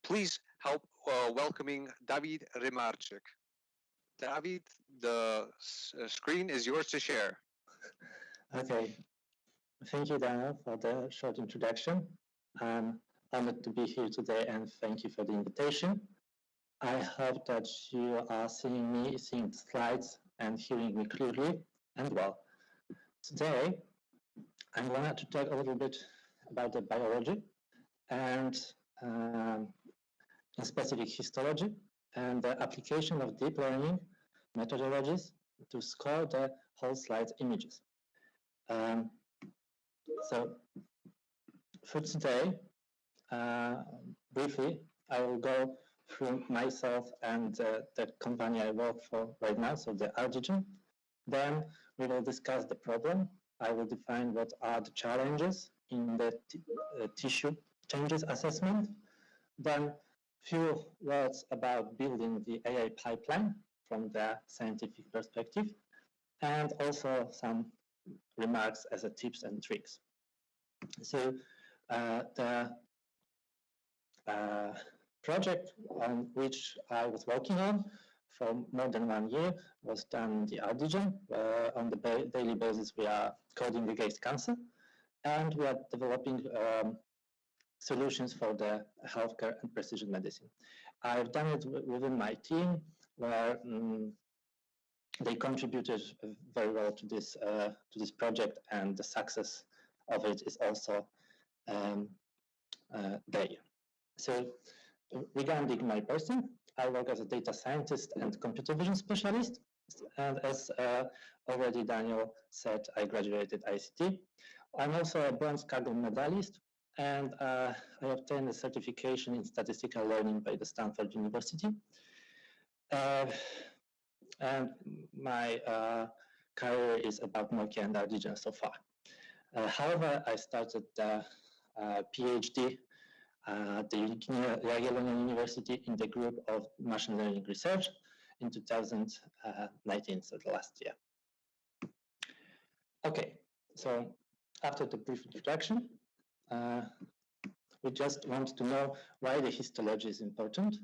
Please help welcoming Dawid Rymarczyk. Dawid, the screen is yours to share. Okay, thank you, Daniel, for the short introduction. I'm honored to be here today and thank you for the invitation. I hope that you are seeing me, seeing the slides and hearing me clearly and well. Today, I'm going to talk a little bit about the biology and in specific histology and the application of deep learning methodologies to score the whole slide images. So for today, briefly, I will go through myself and the company I work for right now, so the Ardigen. Then we will discuss the problem. I will define what are the challenges in the tissue changes assessment. Then few words about building the AI pipeline from the scientific perspective, and also some remarks as a tips and tricks. So the project on which I was working on for more than 1 year was done the Ardigen. On the daily basis, we are coding against cancer, and we are developing solutions for the healthcare and precision medicine. I've done it within my team, where they contributed very well to this project, and the success of it is also there. So regarding my person, I work as a data scientist and computer vision specialist. And as already Daniel said, I graduated ICT. I'm also a bronze Cracow medalist, and I obtained a certification in statistical learning by the Stanford University. And my career is about Nokia and Ardigen so far. However, I started the PhD at the Jagiellonian University in the group of machine learning research in 2019, so the last year. Okay, so after the brief introduction, we just want to know why the histology is important.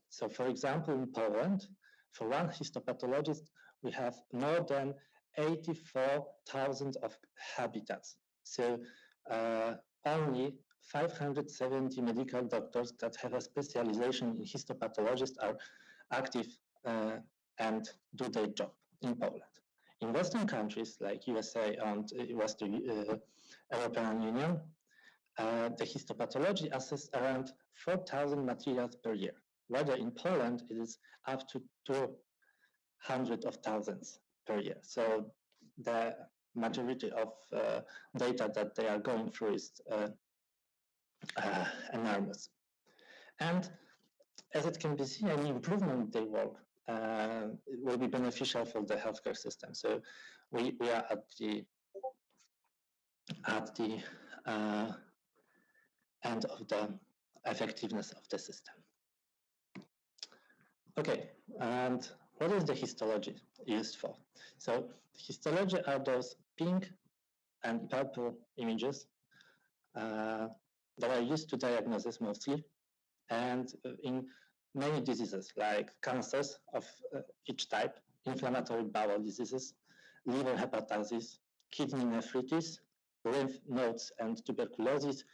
So for example, in Poland, for one histopathologist, we have more than 84,000 of habitats. So only 570 medical doctors that have a specialization in histopathologist are active and do their job in Poland. In Western countries like USA and Western European Union, the histopathology assesses around 4,000 materials per year. Whether in Poland, it is up to 200,000 per year. So the majority of data that they are going through is enormous. And as it can be seen, any improvement in their work will be beneficial for the healthcare system. So we are at the end of the effectiveness of the system. Okay, and what is the histology used for? So histology are those pink and purple images that are used to diagnosis mostly, and in many diseases like cancers of each type, inflammatory bowel diseases, liver hepatitis, kidney nephritis, lymph nodes and tuberculosis,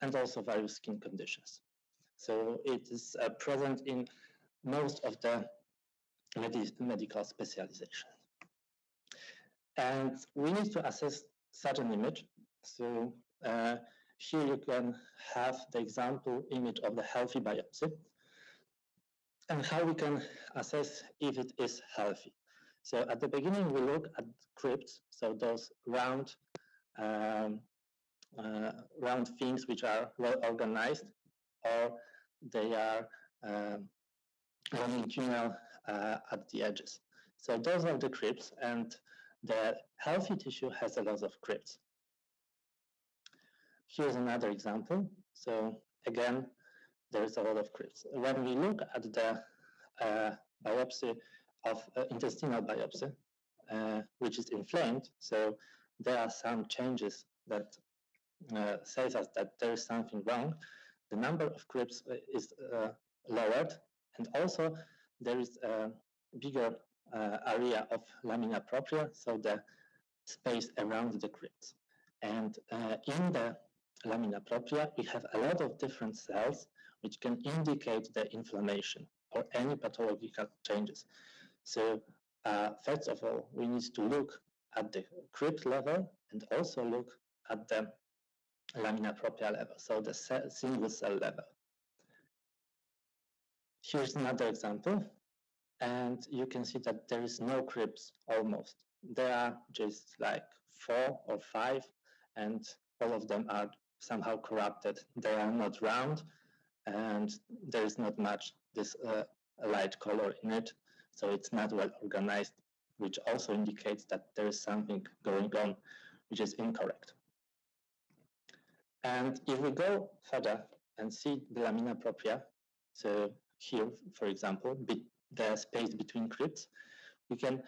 and also various skin conditions. So it is present in most of the medical specialization. And we need to assess such an image. So here you can have the example image of the healthy biopsy and how we can assess if it is healthy. So at the beginning, we look at crypts, so those round things which are well organized, or they are longitudinal at the edges. So those are the crypts, and the healthy tissue has a lot of crypts. Here's another example. So again, there's a lot of crypts. When we look at the biopsy of intestinal biopsy, which is inflamed, so there are some changes that says us that there is something wrong, the number of crypts is lowered, and also there is a bigger area of lamina propria, so the space around the crypts. And in the lamina propria, we have a lot of different cells which can indicate the inflammation or any pathological changes. So first of all, we need to look at the crypt level and also look at the lamina propria level, so the single cell level. Here's another example, and you can see that there is no crypts almost. There are just like 4 or 5, and all of them are somehow corrupted. They are not round, and there is not much this light color in it, so it's not well organized, which also indicates that there is something going on which is incorrect. And if we go further and see the lamina propria, so here, for example, the space between crypts, we can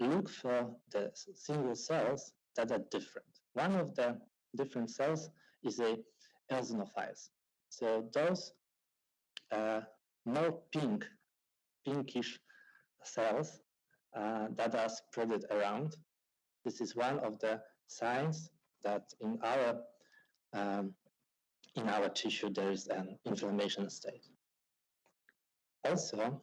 look for the single cells that are different. One of the different cells is a eosinophiles. So those more pinkish cells that are spread around. This is one of the signs that in our tissue there is an inflammation state. Also,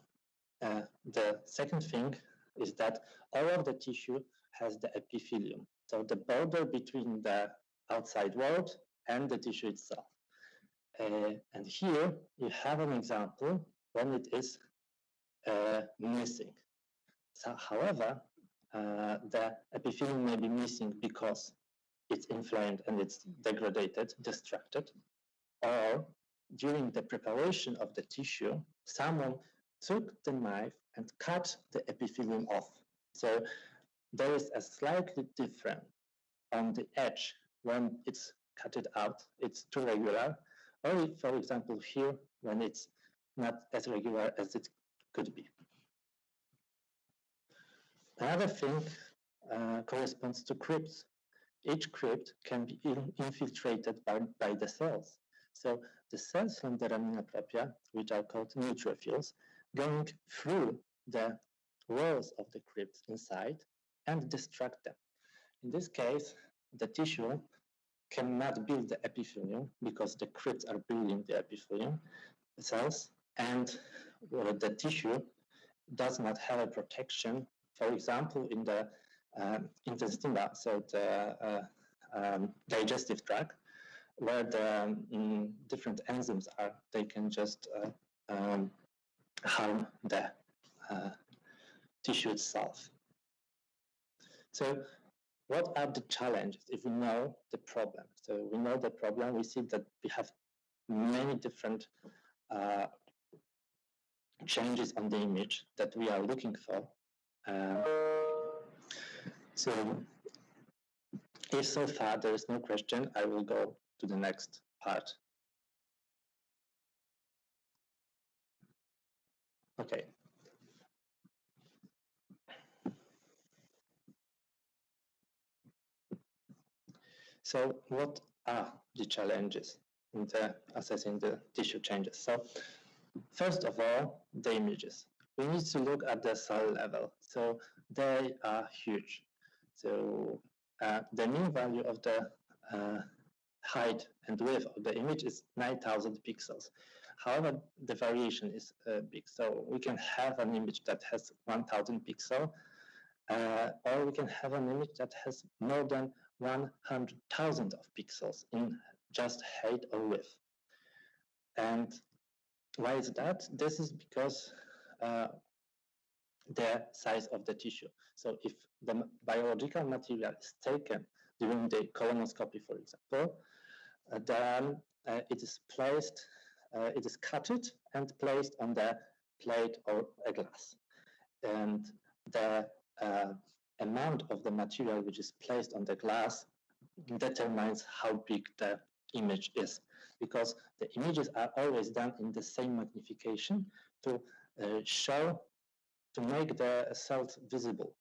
the second thing is that all of the tissue has the epithelium, so the border between the outside world and the tissue itself. And here you have an example when it is missing. So, however, the epithelium may be missing because it's inflamed and it's degraded, distracted, or during the preparation of the tissue, someone took the knife and cut the epithelium off. So there is a slightly different on the edge when it's cut it out, it's too regular, or if, for example, here, when it's not as regular as it could be. Another thing corresponds to crypts. Each crypt can be infiltrated by the cells. So the cells from the lamina propria, which are called neutrophils, going through the walls of the crypts inside and distract them. In this case, the tissue cannot build the epithelium because the crypts are building the epithelium cells, and the tissue does not have a protection. For example, in the intestinal, so the digestive tract, where the different enzymes are, they can just harm the tissue itself. So what are the challenges if we know the problem? So we know the problem, we see that we have many different changes on the image that we are looking for. So if so far there is no question, I will go to the next part. Okay. So what are the challenges in the assessing the tissue changes? So first of all, the images. We need to look at the cell level. So they are huge. So the mean value of the height and width of the image is 9,000 pixels. However, the variation is big. So we can have an image that has 1,000 pixels, or we can have an image that has more than 100,000 of pixels in just height or width. And why is that? This is because the size of the tissue. So if the biological material is taken during the colonoscopy, for example, then it is placed, it is cutted and placed on the plate or a glass. And the amount of the material which is placed on the glass determines how big the image is, because the images are always done in the same magnification to make the cells visible.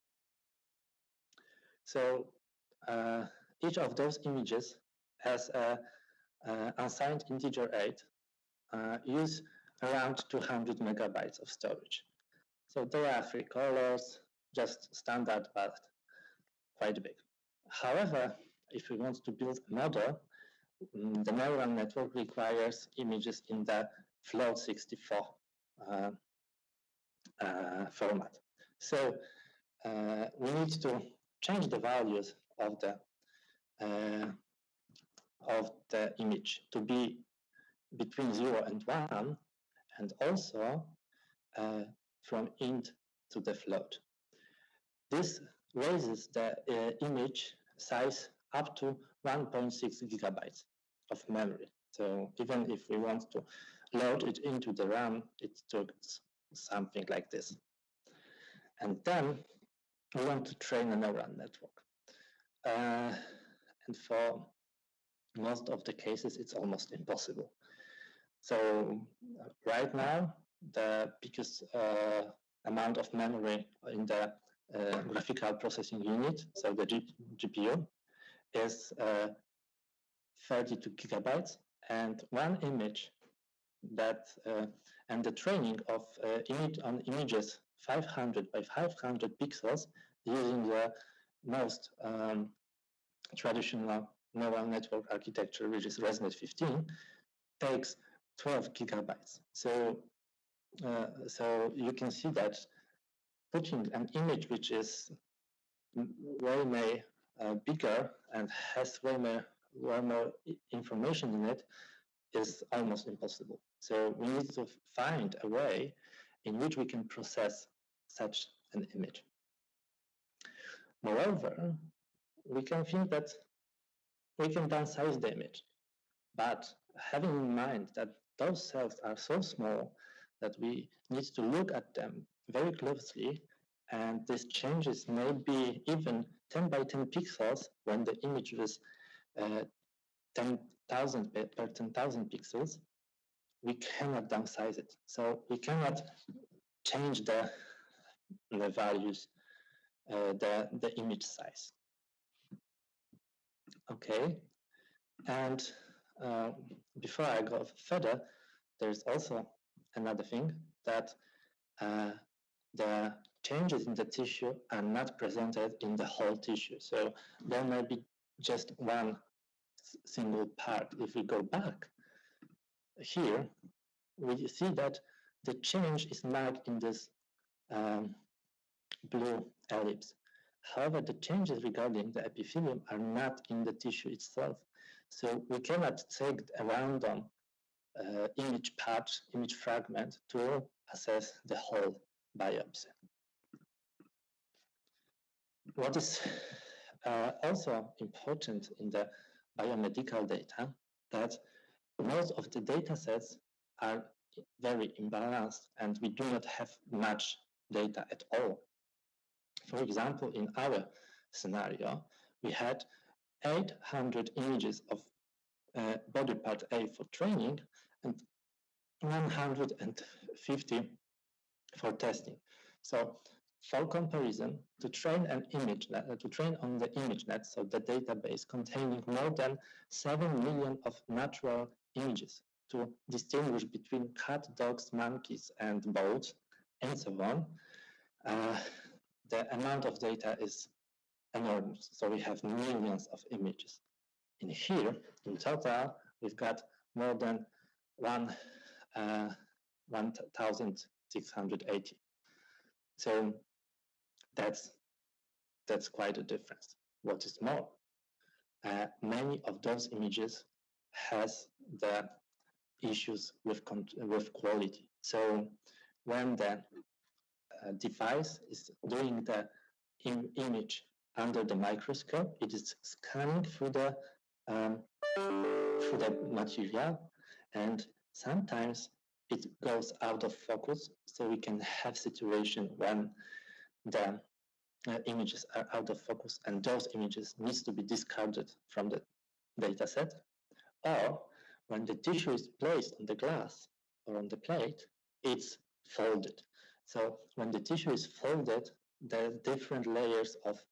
So each of those images has a unsigned integer 8 use around 200 megabytes of storage. So there are 3 colors, just standard, but quite big. However, if we want to build a model, the neural network requires images in the float 64 format. So we need to change the values of the image to be between 0 and 1, and also from int to the float. This raises the image size up to 1.6 gigabytes of memory. So even if we want to load it into the RAM, it took something like this. And then we want to train a neural network. And for most of the cases, it's almost impossible. So right now, the biggest amount of memory in the graphical processing unit, so the GPU, is 32 gigabytes, and one image that and the training of image on images 500 by 500 pixels using the most traditional neural network architecture, which is ResNet 15, takes 12 gigabytes. So you can see that putting an image which is way bigger and has way more information in it is almost impossible. So we need to find a way in which we can process such an image. Moreover, we can think that we can downsize the image, but having in mind that those cells are so small that we need to look at them very closely, and these changes may be even 10 by 10 pixels when the image is 10,000 per 10,000 pixels, we cannot downsize it. So we cannot change the values, the image size. Okay, and before I go further, there's also another thing that the changes in the tissue are not presented in the whole tissue. So there may be just one single part. If we go back here, we see that the change is marked in this blue ellipse. However, the changes regarding the epithelium are not in the tissue itself. So we cannot take a random image patch, image fragment to assess the whole biopsy. What is also important in the biomedical data, that most of the data sets are very imbalanced and we do not have much data at all. For example, in our scenario, we had 800 images of body part A for training and 150 for testing. So for comparison, to train an image net, to train on the ImageNet, so the database containing more than 7 million of natural images to distinguish between cat, dogs, monkeys, and boats, and so on, the amount of data is enormous. So we have millions of images. In here, in total, we've got more than 1,680. So that's quite a difference. What is more, many of those images has the issues with quality. So when the device is doing the image under the microscope, it is scanning through the material, and sometimes it goes out of focus. So we can have situation when the images are out of focus and those images needs to be discarded from the data set, or when the tissue is placed on the glass or on the plate, it's folded. So when the tissue is folded, the different layers of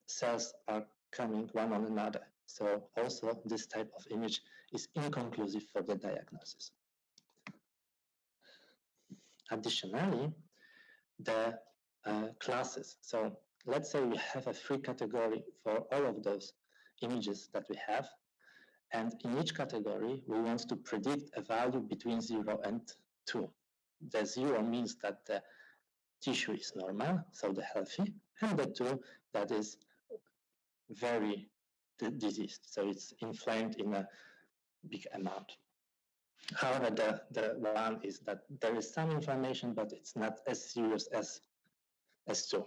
cells are coming one on another. So also this type of image is inconclusive for the diagnosis. Additionally, the classes. So let's say we have a free category for all of those images that we have. And in each category, we want to predict a value between 0 and 2. The 0 means that the tissue is normal, so the healthy, and the 2 that is very diseased, so it's inflamed in a big amount. However, the one is that there is some inflammation, but it's not as serious as 2.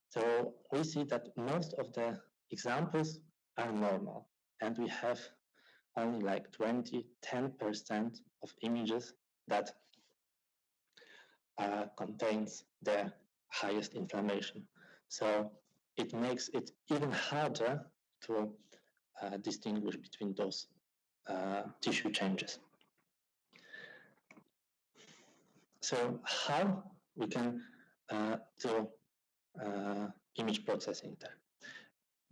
So we see that most of the examples are normal, and we have only like 10% of images that contains the highest inflammation. So it makes it even harder to distinguish between those tissue changes. So how we can do image processing there?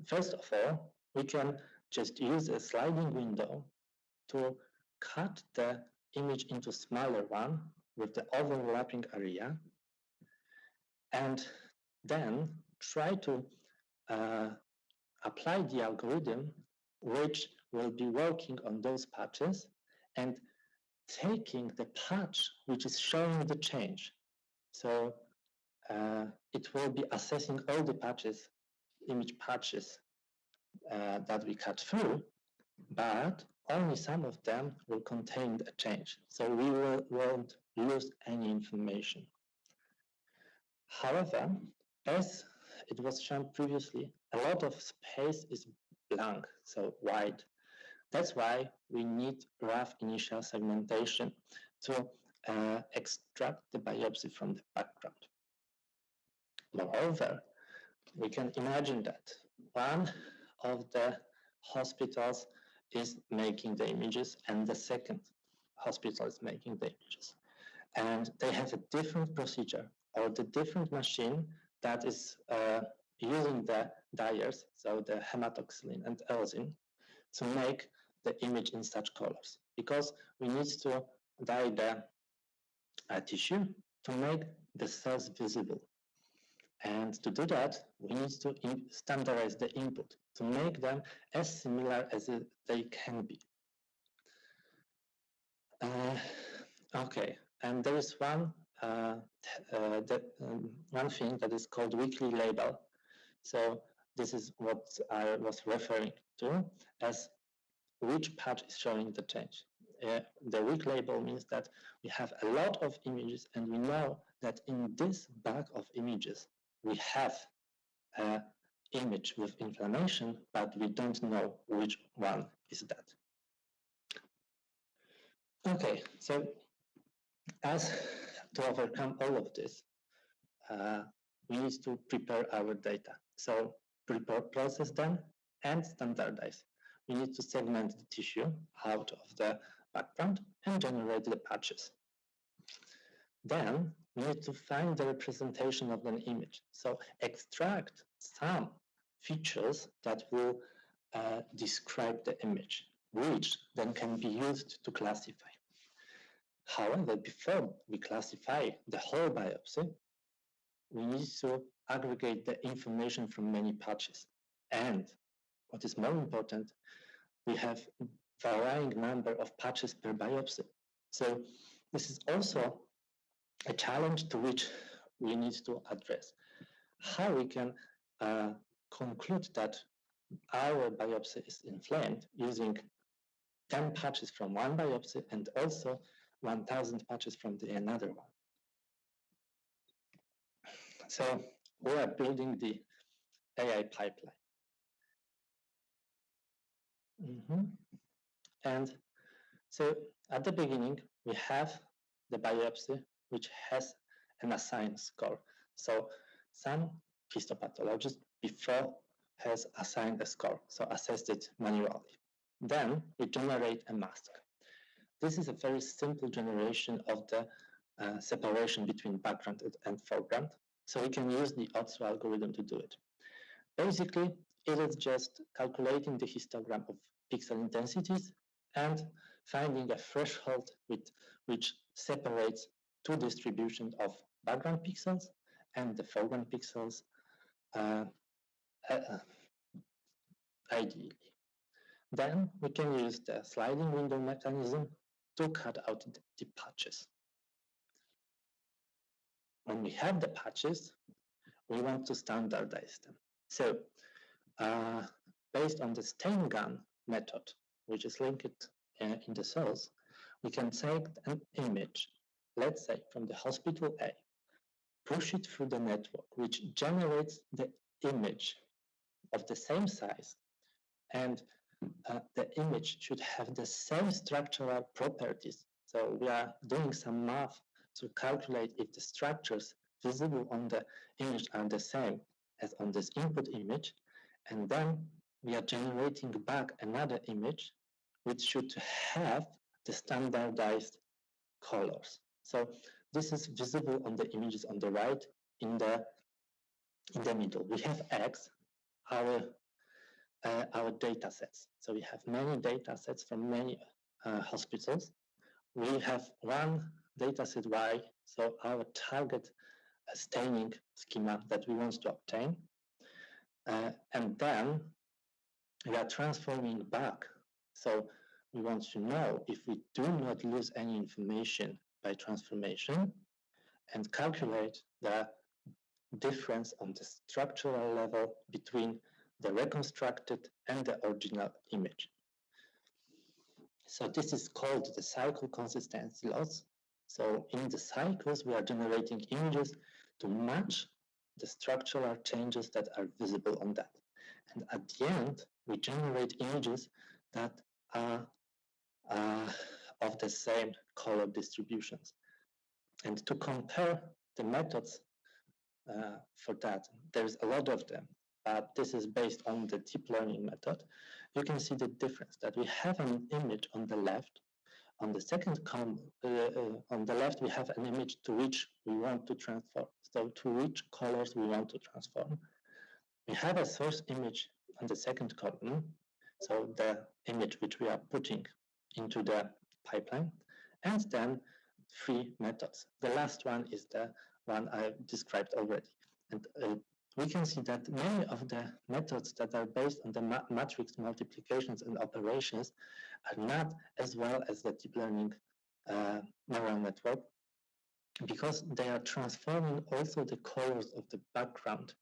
First of all, we can just use a sliding window to cut the image into smaller one with the overlapping area, and then try to apply the algorithm which will be working on those patches and taking the patch which is showing the change. So it will be assessing all the patches, image patches that we cut through, but only some of them will contain a change. So we won't lose any information. However, as it was shown previously, a lot of space is blank, so white. That's why we need rough initial segmentation to extract the biopsy from the background. Moreover, we can imagine that one of the hospitals is making the images and the second hospital is making the images. And they have a different procedure or the different machine that is using the dyers, so the hematoxylin and eosin, to make the image in such colors. Because we need to dye the tissue to make the cells visible. And to do that, we need to standardize the input to make them as similar as they can be. Okay, and there is one thing that is called weekly label. So this is what I was referring to as which patch is showing the change. The weak label means that we have a lot of images and we know that in this bag of images we have an image with inflammation, but we don't know which one is that. Okay, so as to overcome all of this, we need to prepare our data. So process them and standardize. We need to segment the tissue out of the background and generate the patches. Then we need to find the representation of an image. So extract some features that will describe the image, which then can be used to classify. However, before we classify the whole biopsy, we need to aggregate the information from many patches. And what is more important, we have varying number of patches per biopsy. So this is also a challenge to which we need to address. How we can conclude that our biopsy is inflamed using 10 patches from one biopsy and also 1,000 patches from another one. So we are building the AI pipeline. And so at the beginning, we have the biopsy, which has an assigned score. So some histopathologist before has assigned a score, so assessed it manually. Then we generate a mask. This is a very simple generation of the separation between background and foreground. So we can use the Otsu algorithm to do it. Basically, it is just calculating the histogram of pixel intensities and finding a threshold which separates two distributions of background pixels and the foreground pixels ideally. Then we can use the sliding window mechanism to cut out the patches. When we have the patches, we want to standardize them. So, based on the stain gun method, which is linked in the source, we can take an image, let's say from the hospital A, push it through the network, which generates the image of the same size, and the image should have the same structural properties. So we are doing some math to calculate if the structures visible on the image are the same as on this input image, and then we are generating back another image which should have the standardized colors. So this is visible on the images on the right, in the middle. We have X, our data sets. So we have many data sets from many hospitals. We have one data set Y, so our target staining schema that we want to obtain. And then we are transforming back. So we want to know if we do not lose any information by transformation, and calculate the difference on the structural level between the reconstructed and the original image. So this is called the cycle consistency loss. So in the cycles, we are generating images to match the structural changes that are visible on that. And at the end, we generate images that are of the same color distributions. And to compare the methods for that, there's a lot of them, but this is based on the deep learning method. You can see the difference that we have an image on the left. On the second column, on the left, we have an image to which we want to transform. So to which colors we want to transform. We have a source image on the second column, so the image which we are putting into the pipeline, and then three methods. The last one is the one I described already. And we can see that many of the methods that are based on the matrix multiplications and operations are not as well as the deep learning neural network, because they are transforming also the colors of the background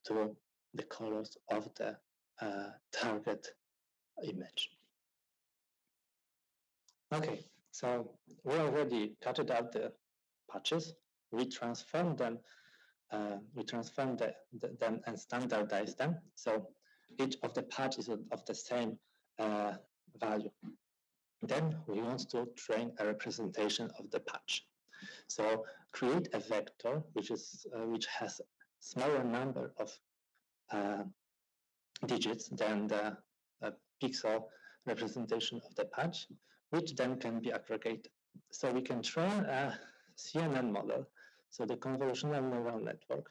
to the colors of the target image. Okay, so we already cut out the patches. We transform them. We transform them and standardize them. So each of the patch is of the same value. Then we want to train a representation of the patch. So create a vector which has smaller number of digits than the pixel representation of the patch, which then can be aggregated. So we can train a CNN model, so the convolutional neural network,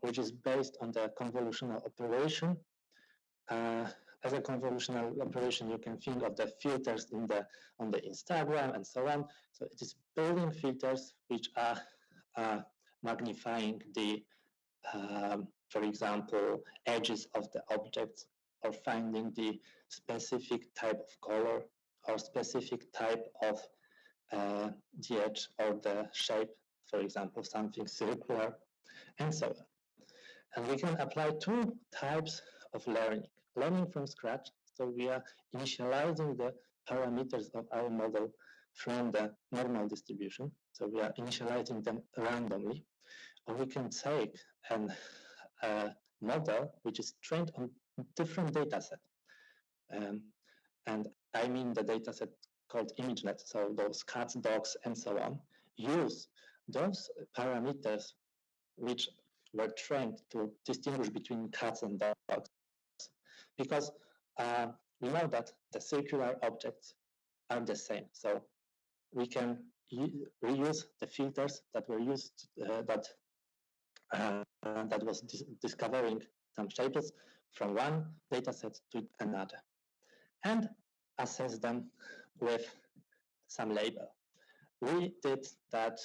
which is based on the convolutional operation. As a convolutional operation, you can think of the filters on the Instagram and so on. So it is building filters which are magnifying the, for example, edges of the objects, or finding the specific type of color or specific type of the edge or the shape, for example, something circular, and so on. And we can apply two types of learning. Learning from scratch, so we are initializing the parameters of our model from the normal distribution, so we are initializing them randomly. Or we can take a model which is trained on different data set. And I mean the data set called ImageNet, so those cats, dogs, and so on. Use those parameters which were trained to distinguish between cats and dogs, because we know that the circular objects are the same. So we can reuse the filters that were used, that was discovering some shapes. from one dataset to another and assess them with some label. We did that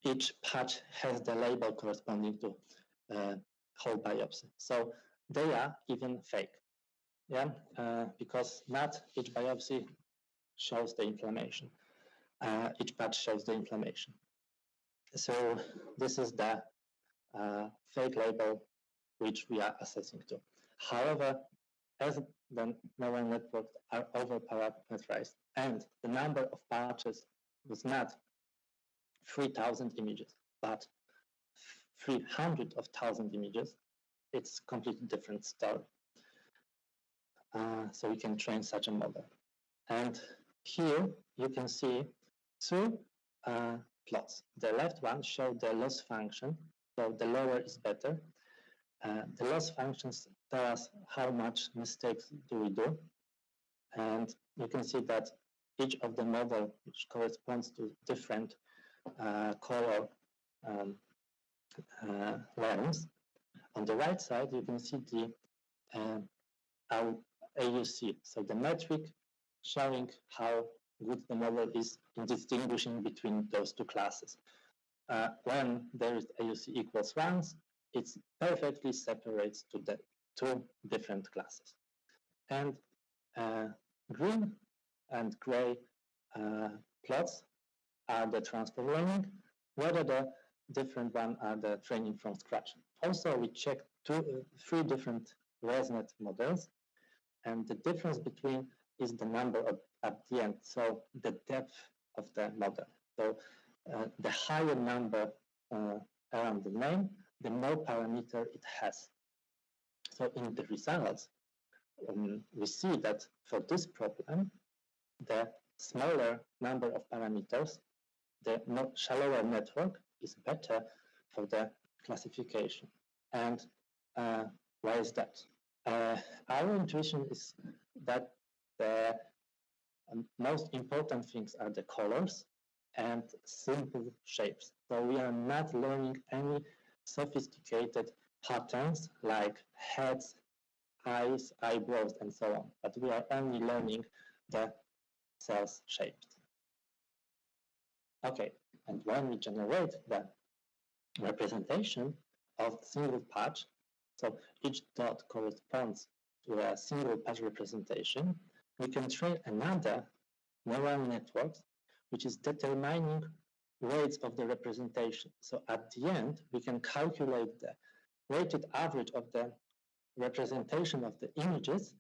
each patch has the label corresponding to whole biopsy. So they are even fake, yeah, because not each biopsy shows the inflammation. Each patch shows the inflammation. So this is the fake label which we are assessing to. However, as the neural networks are over-parameterized and the number of patches was not 3,000 images, but 300,000 images, it's a completely different story. So we can train such a model. And here you can see two plots. The left one shows the loss function, so the lower is better. The loss functions tell us how much mistakes do we do. And you can see that each of the model, which corresponds to different color lines. On the right side, you can see the AUC, so the metric showing how good the model is in distinguishing between those two classes. When there is AUC equals 1, it perfectly separates to the two different classes. And green and gray plots are the transfer learning, whether the different one are the training from scratch. Also, we checked three different ResNet models, and the difference between is the number at the end, so the depth of the model. So the higher number around the name, the more parameter it has. So in the results, we see that for this problem, the smaller number of parameters, the shallower network is better for the classification. And why is that? Our intuition is that the most important things are the colors and simple shapes. So we are not learning any sophisticated patterns like heads, eyes, eyebrows, and so on. But we are only learning the cells shapes. Okay, and when we generate the representation of single patch, so each dot corresponds to a single patch representation, we can train another neural network which is determining weights of the representation. So at the end, we can calculate the weighted average of the representation of the images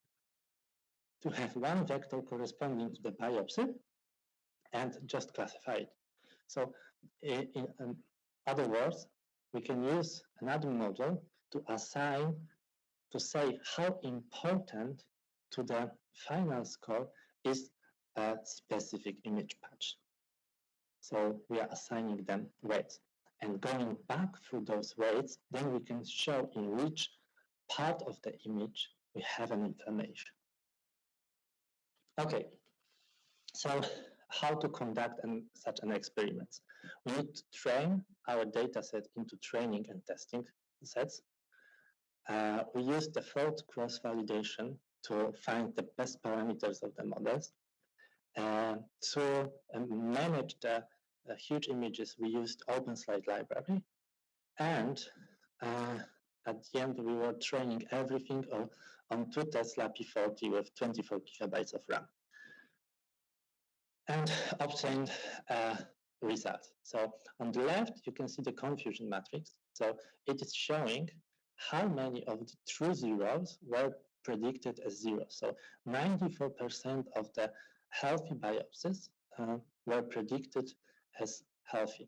to have one vector corresponding to the biopsy and just classify it. So in other words, we can use another model to assign, to say how important to the final score is a specific image patch. So we are assigning them weights. And going back through those weights, then we can show in which part of the image we have an inflammation. Okay, so how to conduct such an experiment? We need to train our data set into training and testing sets. We use default cross-validation to find the best parameters of the models. To manage the huge images, we used OpenSlide library. And at the end, we were training everything on 2 Tesla P40 with 24 gigabytes of RAM. And obtained a result. So on the left, you can see the confusion matrix. So it is showing how many of the true zeros were predicted as zeros. So 94% of the healthy biopsies were predicted as healthy.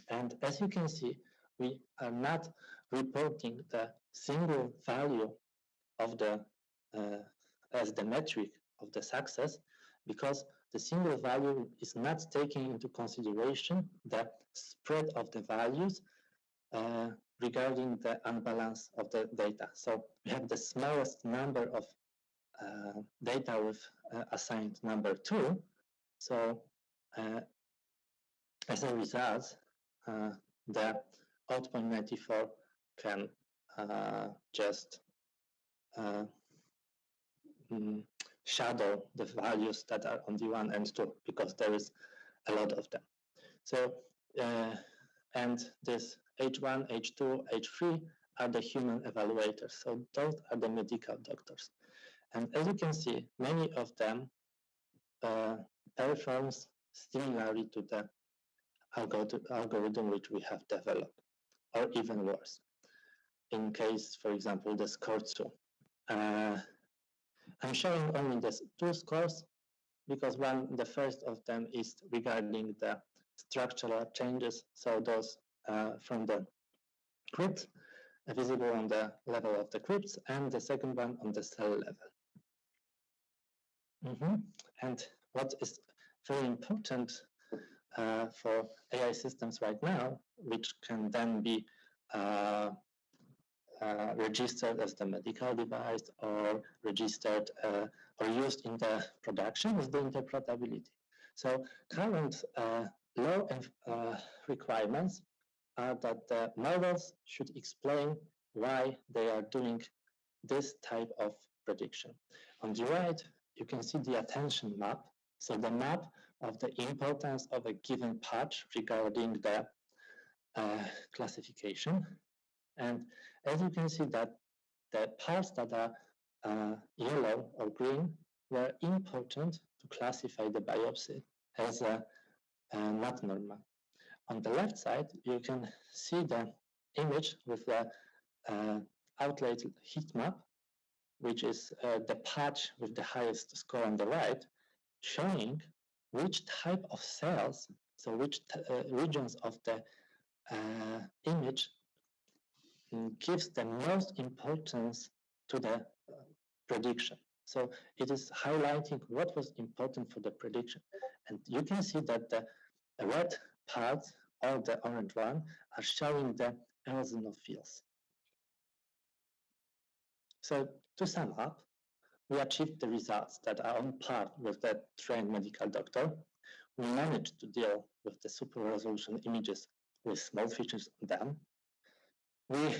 And as you can see, we are not reporting the single value of the as the metric of the success, because the single value is not taking into consideration the spread of the values regarding the unbalance of the data. So we have the smallest number of data with assigned number 2. So as a result, the 0.94 can just shadow the values that are on D1 and 2 because there is a lot of them. So, and this H1, H2, H3 are the human evaluators. So those are the medical doctors. And as you can see, many of them performs similarly to the algorithm which we have developed, or even worse. In case, for example, the score 2. I'm showing only the 2 scores because the first of them is regarding the structural changes, so those from the crypt, visible on the level of the crypts, and the second one on the cell level. And what is very important for AI systems right now, which can then be registered as the medical device or registered or used in the production, is the interpretability. So current law and requirements are that the models should explain why they are doing this type of prediction. On the right, you can see the attention map. So the map of the importance of a given patch regarding the classification. And as you can see that the parts that are yellow or green were important to classify the biopsy as not normal. On the left side, you can see the image with the outlaid heat map, which is the patch with the highest score on the right, showing which type of cells, so which regions of the image gives the most importance to the prediction. So it is highlighting what was important for the prediction. And you can see that the red parts or the orange one are showing the eosinophils. So to sum up, we achieved the results that are on par with the trained medical doctor. We managed to deal with the super resolution images with small features on them. We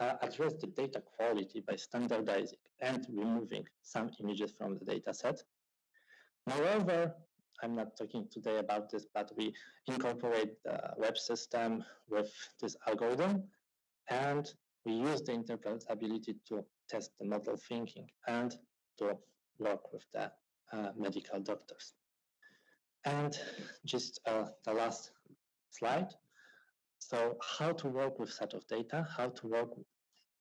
addressed the data quality by standardizing and removing some images from the data set. Moreover, I'm not talking today about this, but we incorporate the web system with this algorithm, and we use the interpretability to test the model thinking and to work with the medical doctors. And just the last slide. So how to work with such of data, how to work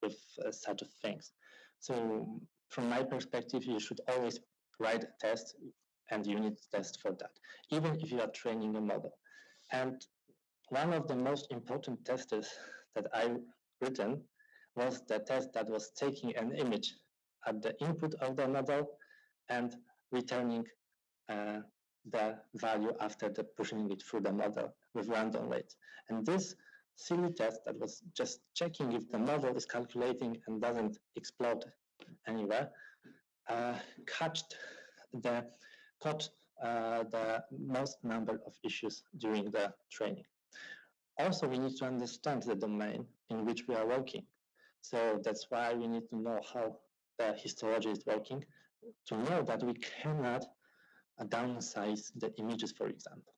with such of things. So from my perspective, you should always write a test and unit test for that, even if you are training a model. And one of the most important tests that I written was the test that was taking an image at the input of the model and returning the value after pushing it through the model with random weights. And this silly test that was just checking if the model is calculating and doesn't explode anywhere, caught the most number of issues during the training. Also, we need to understand the domain in which we are working. So that's why we need to know how the histology is working, to know that we cannot downsize the images, for example.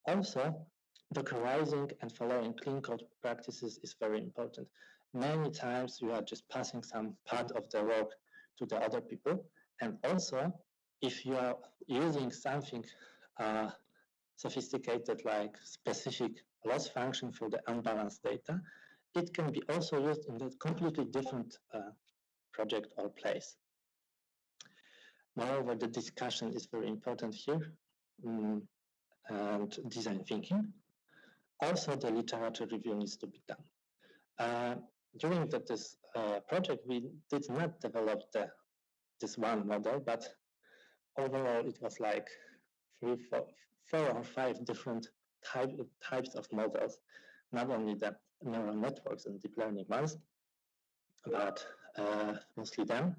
Also, Dockerizing and following clean code practices is very important. Many times you are just passing some part of the work to the other people. And also, if you are using something sophisticated like specific loss function for the unbalanced data, it can be also used in a completely different project or place. Moreover, the discussion is very important here, and design thinking. Also, the literature review needs to be done. During this project, we did not develop this one model, but overall it was like 4 or 5 different types of models, not only the neural networks and deep learning ones, but mostly them.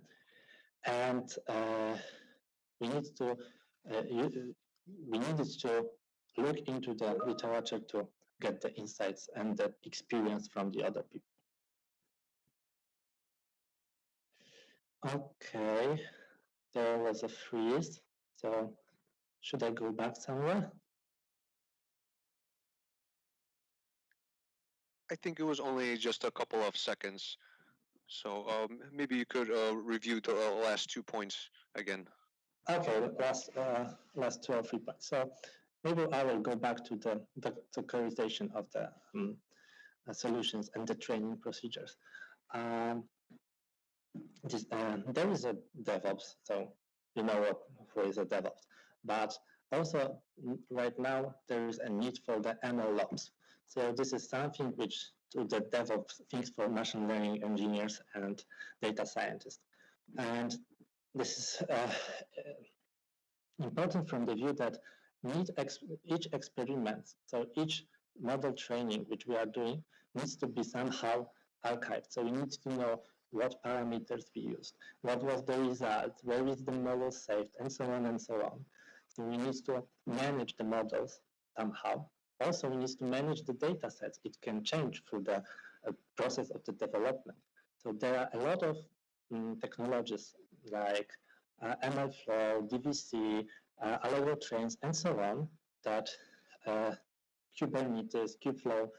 And we needed to look into the literature to get the insights and the experience from the other people. Okay, there was a freeze. So should I go back somewhere? I think it was only just a couple of seconds. So maybe you could review the last 2 points again. Okay, last 2 or 3 points. So maybe I will go back to the categorization of the solutions and the training procedures. There is a DevOps, so you know who is a DevOps, but also right now there is a need for the MLOps. So this is something which to the DevOps thinks for machine learning engineers and data scientists. And this is important from the view that each experiment, so each model training which we are doing needs to be somehow archived. So we need to know what parameters we used, what was the result, where is the model saved, and so on and so on. So we need to manage the models somehow. Also, we need to manage the data sets. It can change through the process of the development. So there are a lot of technologies like MLflow, DVC, Allegro trains, and so on that Kubernetes, Kubeflow,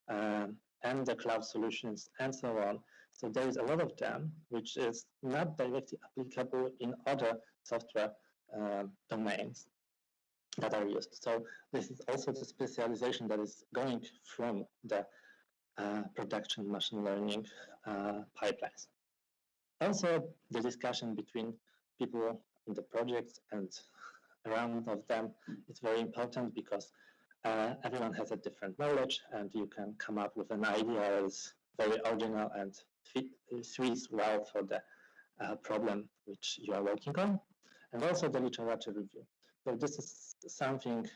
and the cloud solutions, and so on. So there is a lot of them, which is not directly applicable in other software domains that are used. So this is also the specialization that is going from the production machine learning pipelines. Also, the discussion between people in the projects and around of them is very important because everyone has a different knowledge and you can come up with an idea that is very original and fits well for the problem which you are working on, and also the literature review. So this is something,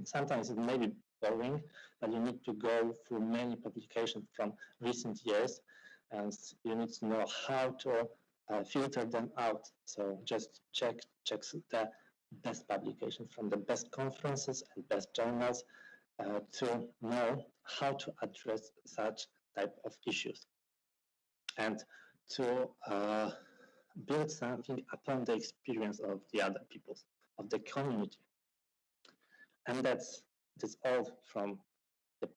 sometimes it may be boring, but you need to go through many publications from recent years, and you need to know how to filter them out. So just check the best publications from the best conferences and best journals to know how to address such type of issues and to build something upon the experience of the other peoples, of the community. And that's all from the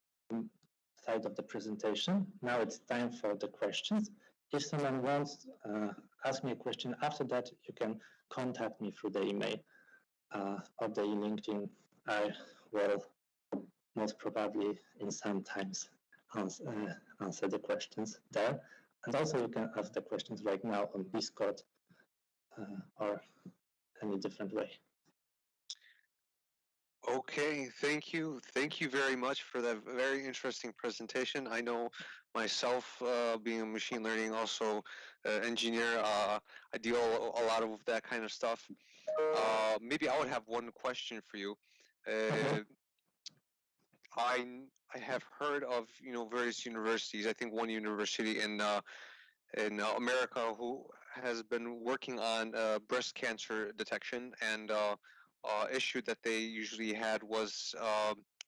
side of the presentation. Now it's time for the questions. If someone wants to ask me a question after that, you can contact me through the email or the LinkedIn. I will most probably in some times answer the questions there. And also you can ask the questions right now on Discord or any different way. Okay, thank you. Thank you very much for that very interesting presentation. I know myself, being a machine learning also engineer, I deal a lot with that kind of stuff. Maybe I would have one question for you. I have heard of various universities. I think one university in America who has been working on breast cancer detection, and issue that they usually had was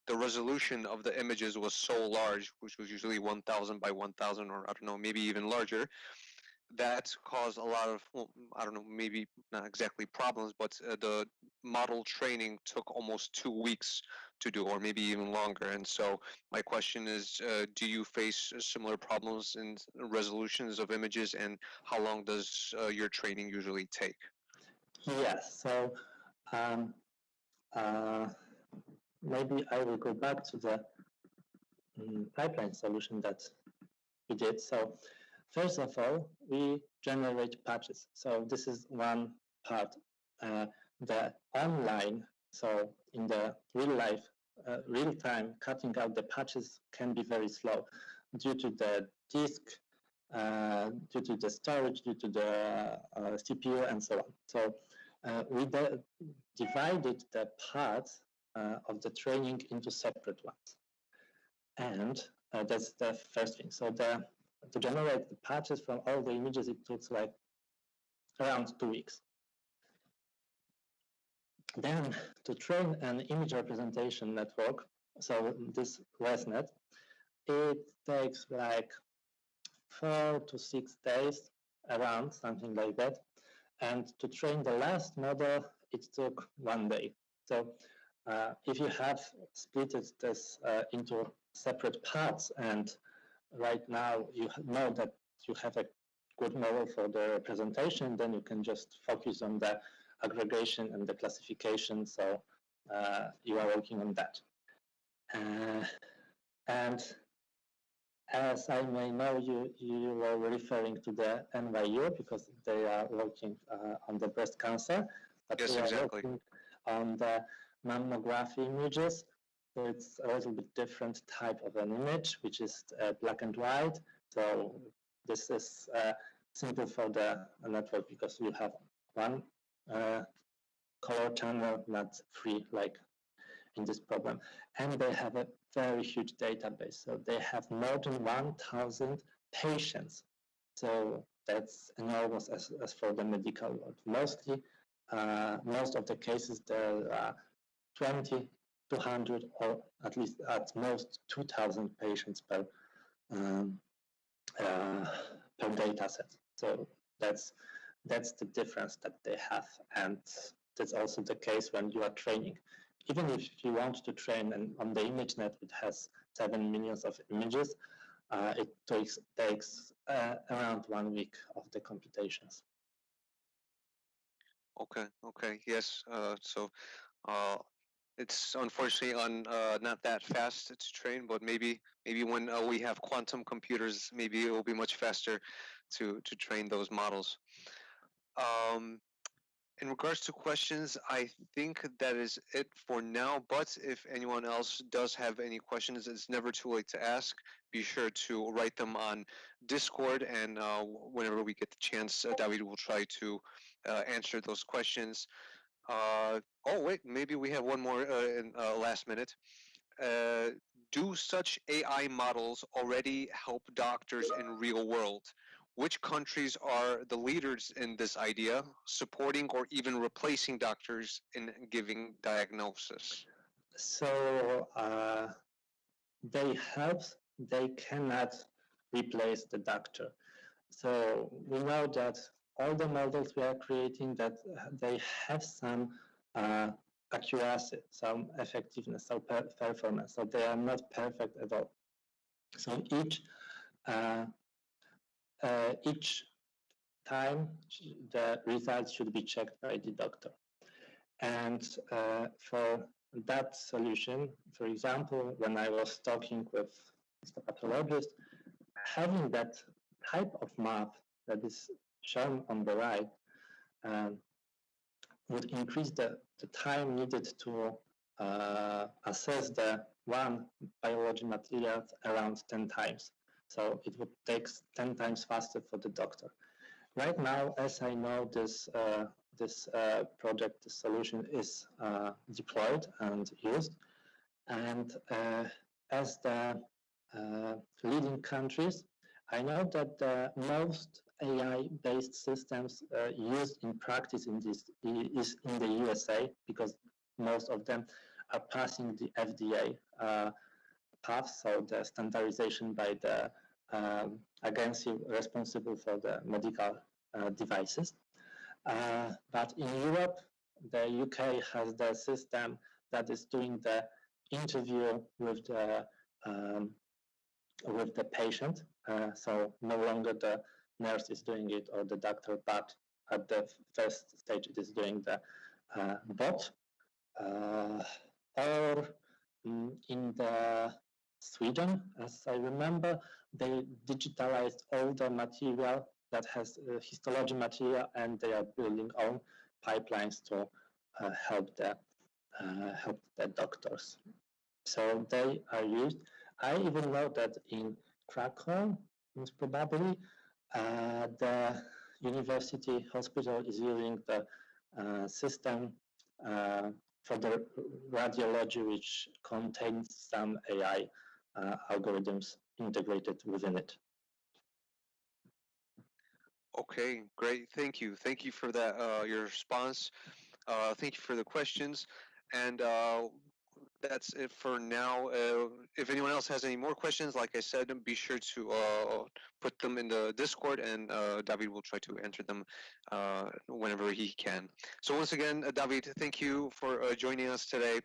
the resolution of the images was so large, which was usually 1,000 by 1,000, or I don't know, maybe even larger. That caused a lot of, well, I don't know, maybe not exactly problems, but the model training took almost 2 weeks to do, or maybe even longer. And so my question is, do you face similar problems in resolutions of images, and how long does your training usually take? Yes, so maybe I will go back to the pipeline solution that we did. So first of all, we generate patches. So this is one part. The online, so in the real life, real time, cutting out the patches can be very slow due to the disk, due to the storage, due to the CPU, and so on. So we divided the parts of the training into separate ones. And that's the first thing. So to generate the patches from all the images, it took like around 2 weeks. Then to train an image representation network, so this ResNet, it takes like 4 to 6 days around, something like that. And to train the last model, it took 1 day. So if you have split this into separate parts, and right now you know that you have a good model for the representation, then you can just focus on the aggregation and the classification. So you are working on that. And as I may know, you were referring to the NYU because they are working on the breast cancer, but Yes, we are exactly. working on the mammography images. So it's a little bit different type of an image, which is black and white. So this is simple for the network because you have one color channel, not three, like in this problem. And they have a very huge database. So they have more than 1,000 patients. So that's enormous as for the medical world. Mostly, most of the cases, there are 20, 200, or at least at most 2,000 patients per data set. So that's the difference that they have. And that's also the case when you are training. Even if you want to train, and on the ImageNet it has 7 million of images, it takes around 1 week of the computations. Okay, yes. So it's unfortunately not that fast to train, but maybe when we have quantum computers, maybe it will be much faster to train those models. In regards to questions, I think that is it for now. But if anyone else does have any questions, it's never too late to ask. Be sure to write them on Discord, and whenever we get the chance, Dawid will try to answer those questions. Oh, wait, maybe we have one more in last minute. Uh, do such AI models already help doctors in real world? Which countries are the leaders in this idea, supporting or even replacing doctors in giving diagnosis? So they help, they cannot replace the doctor. So we know that all the models we are creating, that they have some accuracy, some effectiveness, some performance. So they are not perfect at all. So uh, each time the results should be checked by the doctor. And for that solution, for example, when I was talking with the pathologist, having that type of map that is shown on the right would increase the time needed to assess the one biology material around 10 times. So it would take 10 times faster for the doctor. Right now, as I know, this project, this solution is deployed and used. And as the leading countries, I know that the most AI-based systems used in practice in this is in the USA, because most of them are passing the FDA path, so the standardization by the agency responsible for the medical devices. But in Europe, the UK has the system that is doing the interview with the patient. So no longer the nurse is doing it or the doctor, but at the first stage it is doing the bot. Or in the Sweden, as I remember, they digitalized all the material that has histology material, and they are building own pipelines to help the doctors. So they are used. I even know that in Cracow, most probably, the university hospital is using the system for the radiology, which contains some AI algorithms integrated within it. Okay, great. Thank you. Thank you for that, your response. Thank you for the questions. And that's it for now. If anyone else has any more questions, like I said, be sure to put them in the Discord, and David will try to answer them whenever he can. So once again, David, thank you for joining us today.